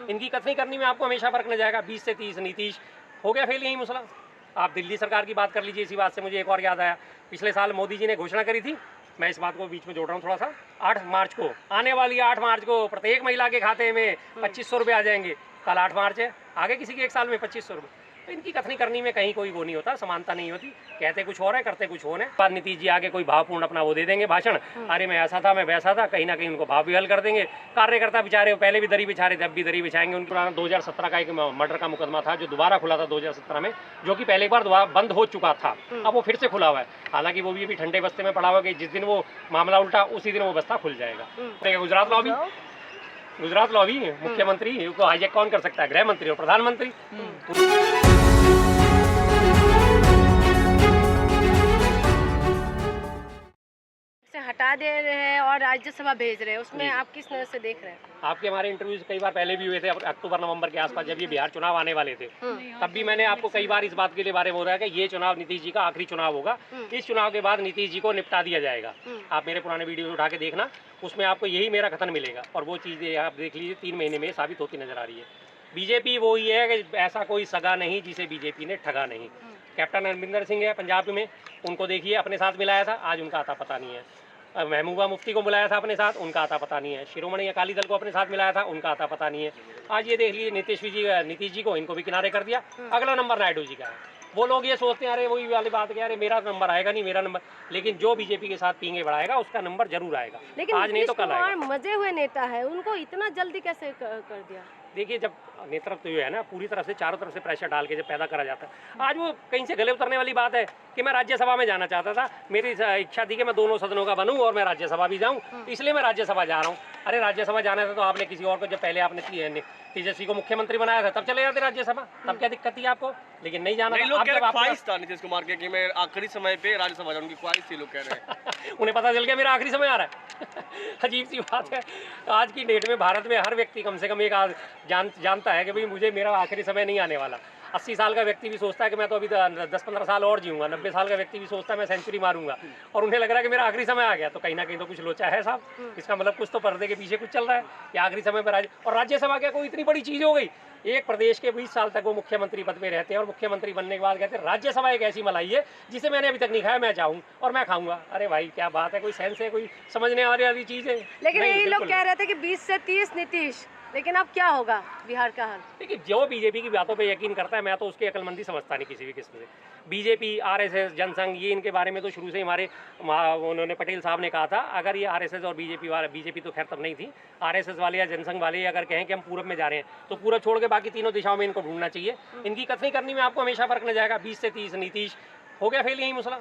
इनकी कथनी करनी में आपको हमेशा फर्क न जाएगा। 20 से 30 नीतीश हो गया फेल, यही मसला। आप दिल्ली सरकार की बात कर लीजिए। इसी बात से मुझे एक और याद आया, पिछले साल मोदी जी ने घोषणा करी थी, मैं इस बात को बीच में जोड़ रहा हूँ थोड़ा सा, 8 मार्च को आने वाली 8 मार्च को प्रत्येक महिला के खाते में 2500 रुपये आ जाएंगे। कल 8 मार्च है, आगे किसी के एक साल में 2500 रुपये। तो इनकी कथनी करनी में कहीं कोई वो नहीं होता, समानता नहीं होती। कहते कुछ और है, करते कुछ और है। बाद नीतीश जी आगे कोई भावपूर्ण अपना वो दे देंगे भाषण, अरे मैं ऐसा था, मैं वैसा था, कहीं ना कहीं उनको भाव विहल कर देंगे। कार्यकर्ता बेचारे पहले भी दरी बिछा रहे थे, अब भी दरी बिछाएंगे। उनके पुराना 2017 का एक मर्डर का मुकदमा था जो दोबारा खुला था 2017 में, जो कि पहले एक बार बंद हो चुका था, अब वो फिर से खुला हुआ है। हालांकि वो भी अभी ठंडे बस्ते में पड़ा हुआ कि जिस दिन वो मामला उल्टा उसी दिन वो बस्ता खुल जाएगा। गुजरात लॉबी मुख्यमंत्री को हाईजैक कौन कर सकता है? गृह मंत्री और प्रधानमंत्री। से हटा दे रहे हैं और राज्यसभा भेज रहे हैं, उसमें आप किस नजर से देख रहे हैं? आपके हमारे इंटरव्यूज कई बार पहले भी हुए थे, अक्टूबर नवंबर के आसपास जब ये बिहार चुनाव आने वाले थे, तब भी मैंने आपको कई बार इस बात के बारे में बोला है कि ये चुनाव नीतीश जी का आखिरी चुनाव होगा। इस चुनाव के बाद नीतीश जी को निपटा दिया जाएगा। आप मेरे पुराने वीडियो उठा के देखना, उसमें आपको यही मेरा कथन मिलेगा। और वो चीज़ें आप देख लीजिए 3 महीने में साबित होती नजर आ रही है। बीजेपी वो ही है कि ऐसा कोई सगा नहीं जिसे बीजेपी ने ठगा नहीं। कैप्टन अमरिंदर सिंह है पंजाब में, उनको देखिए अपने साथ मिलाया था, आज उनका आता पता नहीं है। महबूबा मुफ्ती को बुलाया था अपने साथ, उनका आता पता नहीं है। शिरोमणि अकाली दल को अपने साथ मिलाया था, उनका आता पता नहीं है। आज ये देख लीजिए नीतीश जी को इनको भी किनारे कर दिया। अगला नंबर नायडू जी का है। वो लोग ये सोचते हैं अरे वही वाली बात है, अरे मेरा नंबर आएगा नहीं, मेरा नंबर, लेकिन जो बीजेपी के साथ पींगे बढ़ाएगा उसका नंबर जरूर आएगा। लेकिन आज नहीं तो कल आएगा। मजे हुए नेता है, उनको इतना जल्दी कैसे कर दिया? देखिए, जब नेतृत्व जो है ना पूरी तरह से चारों तरफ से प्रेशर डाल के जब पैदा करा जाता है, आज वो कहीं से गले उतरने वाली बात है कि मैं राज्यसभा में जाना चाहता था, मेरी इच्छा थी कि मैं दोनों सदनों का बनूं और मैं राज्यसभा भी जाऊं, इसलिए मैं राज्यसभा जा रहा हूं। अरे राज्यसभा जाना था तो आपने किसी और को, जब पहले आपने तेजस्वी को मुख्यमंत्री बनाया था तब चले जाते राज्यसभा, तब क्या दिक्कत थी आपको? लेकिन नहीं जाना। ख्वाहिश था नीतीश कुमार के कि मैं आखिरी समय पे राज्यसभा जाऊं, उनकी ख्वाहिश थी, लोग कह रहे हैं। उन्हें पता चल गया मेरा आखिरी समय आ रहा है। अजीब सी बात है। आज की डेट में भारत में हर व्यक्ति कम से कम एक जानता है कि भाई मुझे मेरा आखिरी समय नहीं आने वाला। 80 साल का व्यक्ति भी सोचता है कि मैं तो अभी 10-15 साल और जीऊंगा। 90 साल का व्यक्ति भी सोचता है मैं सेंचुरी मारूंगा, और उन्हें लग रहा है कि मेरा आखिरी समय आ गया। तो कहीं ना कहीं तो कुछ लोचा है साहब। इसका मतलब कुछ तो पर्दे के पीछे कुछ चल रहा है कि आखिरी समय पर और राज्यसभा क्या कोई इतनी बड़ी चीज़ हो गई? एक प्रदेश के 20 साल तक वो मुख्यमंत्री पद पे रहते हैं और मुख्यमंत्री बनने के बाद कहते हैं राज्यसभा एक ऐसी मलाई है जिसे मैंने अभी तक नहीं खाया, मैं चाहूँ और मैं खाऊंगा। अरे भाई क्या बात है, कोई सेंस है, कोई समझने वाली चीज़ है? लेकिन ये लोग कह रहे थे कि 20 से 30 नीतीश, लेकिन अब क्या होगा बिहार का हाल? देखिए, जो बीजेपी की बातों पे यकीन करता है, मैं तो उसकी अकलमंदी समझता नहीं किसी भी किस्म से। बीजेपी, आरएसएस, जनसंघ, ये इनके बारे में तो शुरू से ही हमारे उन्होंने पटेल साहब ने कहा था, अगर ये आरएसएस और बीजेपी तो खैर तब नहीं थी, आरएसएस वाले या जनसंघ वाले अगर कहें कि हम पूरब में जा रहे हैं तो पूरब छोड़ के बाकी तीनों दिशाओं में इनको ढूंढना चाहिए। इनकी कथनी करनी में आपको हमेशा फर्क न जाएगा। 20 से 30 नीतीश हो गया फेल, यही मसला।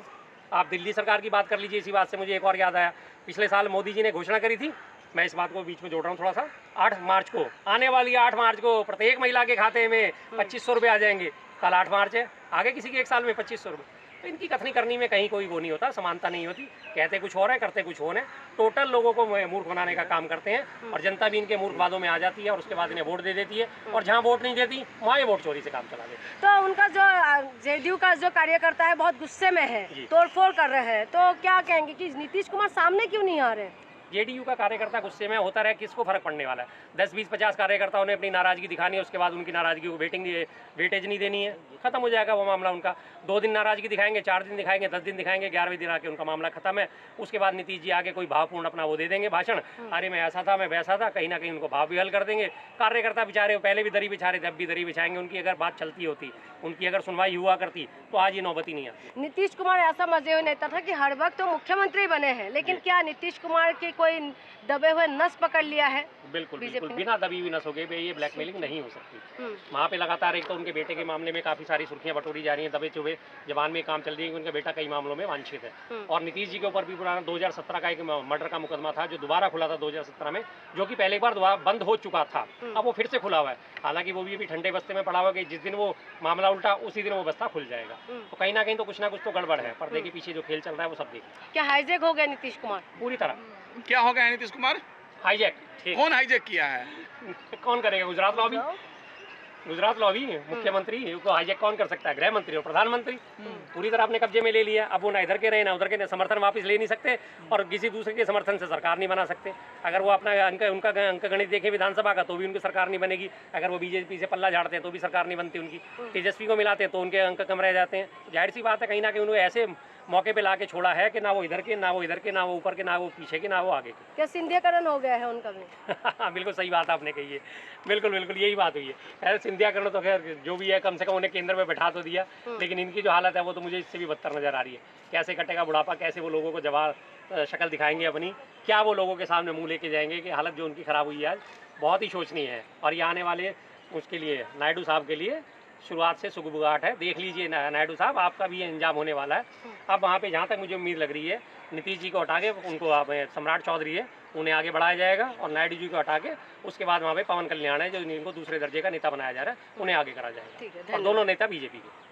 आप दिल्ली सरकार की बात कर लीजिए। इसी बात से मुझे एक और याद आया, पिछले साल मोदी जी ने घोषणा करी थी, मैं इस बात को बीच में जोड़ रहा हूँ थोड़ा सा, 8 मार्च को आने वाली 8 मार्च को प्रत्येक महिला के खाते में 2500 रुपये आ जाएंगे। कल 8 मार्च है, आगे किसी के एक साल में 2500 रुपये। तो इनकी कथनी करनी में कहीं कोई वो नहीं होता, समानता नहीं होती। कहते कुछ और है, करते कुछ और है। टोटल लोगों को मूर्ख बनाने का काम करते हैं और जनता भी इनके मूर्ख वादों में आ जाती है और उसके बाद इन्हें वोट दे देती है, और जहाँ वोट नहीं देती वहाँ ये वोट चोरी से काम चला देती है। तो उनका जो जेडीयू का जो कार्यकर्ता है बहुत गुस्से में है, तोड़फोड़ कर रहे हैं, तो क्या कहेंगे कि नीतीश कुमार सामने क्यों नहीं आ रहे? जेडीयू का कार्यकर्ता गुस्से में होता रहे, किसको फर्क पड़ने वाला है? 10, 20, 50 कार्यकर्ताओं ने अपनी नाराजगी दिखानी है, उसके बाद उनकी नाराजगी को वेटेज नहीं देनी है, खत्म हो जाएगा वो मामला उनका। 2 दिन नाराजगी दिखाएंगे, 4 दिन दिखाएंगे, 10 दिन दिखाएंगे, 11वें दिन आके उनका मामला खत्म है। उसके बाद नीतीश जी आगे कोई भावपूर्ण अपना वो दे देंगे भाषण, अरे मैं ऐसा था, मैं वैसा था, कहीं ना कहीं उनको भाव विहल कर देंगे। कार्यकर्ता बेचारे पहले भी दरी बिछा रहे थे, अब भी दरी बिछाएंगे। उनकी अगर बात चलती होती, उनकी अगर सुनवाई हुआ करती तो आज ये नौबती नहीं आती। नीतीश कुमार ऐसा मजे हुए नेता था कि हर वक्त तो मुख्यमंत्री बने हैं, लेकिन क्या नीतीश कुमार की कोई दबे हुए नस पकड़ लिया है? बिल्कुल बिल्कुल, बिना दबी हुई नस हो गई ये ब्लैकमेलिंग नहीं हो सकती। वहाँ पे लगातार एक तो उनके बेटे के मामले में काफ़ी सारी सुर्खियां बटोरी जा रही हैं, दबे चुभे जबान में काम चल रही है कि उनका बेटा कई मामलों में वांछित है। और नीतीश जी के ऊपर भी पुराना 2017 का एक मर्डर का मुकदमा था जो दोबारा खुला था 2017 में, जो कि पहले एक बार बंद हो चुका था, अब वो फिर से खुला हुआ है। हालांकि वो भी अभी ठंडे बस्ते में पड़ा हुआ कि जिस दिन वो मामला उल्टा उसी दिन वो बस्ता खुल जाएगा। तो कहीं ना कहीं तो कुछ ना कुछ तो गड़बड़ है। पर्दे के पीछे जो खेल चल रहा है वो सब देखिए। क्या हाईजैक हो गया नीतीश कुमार? पूरी तरह क्या हो गया नीतीश कुमार? हाईजैक। कौन हाईजैक किया है? कौन करेगा? गुजरात लॉबी। गुजरात लॉबी मुख्यमंत्री को हाईजैक कौन कर सकता है? गृह मंत्री और प्रधानमंत्री पूरी तरह अपने कब्जे में ले लिया। अब वो ना इधर के रहे ना उधर के, समर्थन वापस ले नहीं सकते और किसी दूसरे के समर्थन से सरकार नहीं बना सकते। अगर वो अपना उनका अंक गणित देखें विधानसभा का तो भी उनकी सरकार नहीं बनेगी। अगर वो बीजेपी से पल्ला झाड़ते हैं तो भी सरकार नहीं बनती उनकी। तेजस्वी को मिलाते हैं तो उनके अंक कम रह जाते हैं। जाहिर सी बात है कहीं ना कहीं उन्होंने ऐसे मौके पे लाके छोड़ा है कि ना वो इधर के ना वो इधर के, ना वो ऊपर के, ना वो पीछे के, ना वो आगे के। क्या सिंधियाकरण हो गया है उनका भी? बिल्कुल सही बात आपने कही है, बिल्कुल बिल्कुल यही बात हुई है। खैर सिंधियाकरण तो खैर जो भी है कम से कम उन्हें केंद्र में बैठा तो दिया, लेकिन इनकी जो हालत है वो तो मुझे इससे भी बदतर नजर आ रही है। कैसे कटेगा बुढ़ापा, कैसे वो लोगों को जवाब शक्ल दिखाएंगे अपनी, क्या वो लोगों के सामने मुंह लेके जाएंगे कि हालत जो उनकी ख़राब हुई है आज बहुत ही शोचनीय है। और ये आने वाले उसके लिए नायडू साहब के लिए शुरुआत से सुगबुगाहट है। देख लीजिए नायडू साहब, आपका भी ये इंजाम होने वाला है। अब वहाँ पे जहाँ तक मुझे उम्मीद लग रही है नीतीश जी को हटा के उनको आप सम्राट चौधरी है उन्हें आगे बढ़ाया जाएगा और नायडू जी को हटा के उसके बाद वहाँ पे पवन कल्याण है जो इनको दूसरे दर्जे का नेता बनाया जा रहा है, उन्हें आगे करा जाएगा। और दोनों नेता बीजेपी के।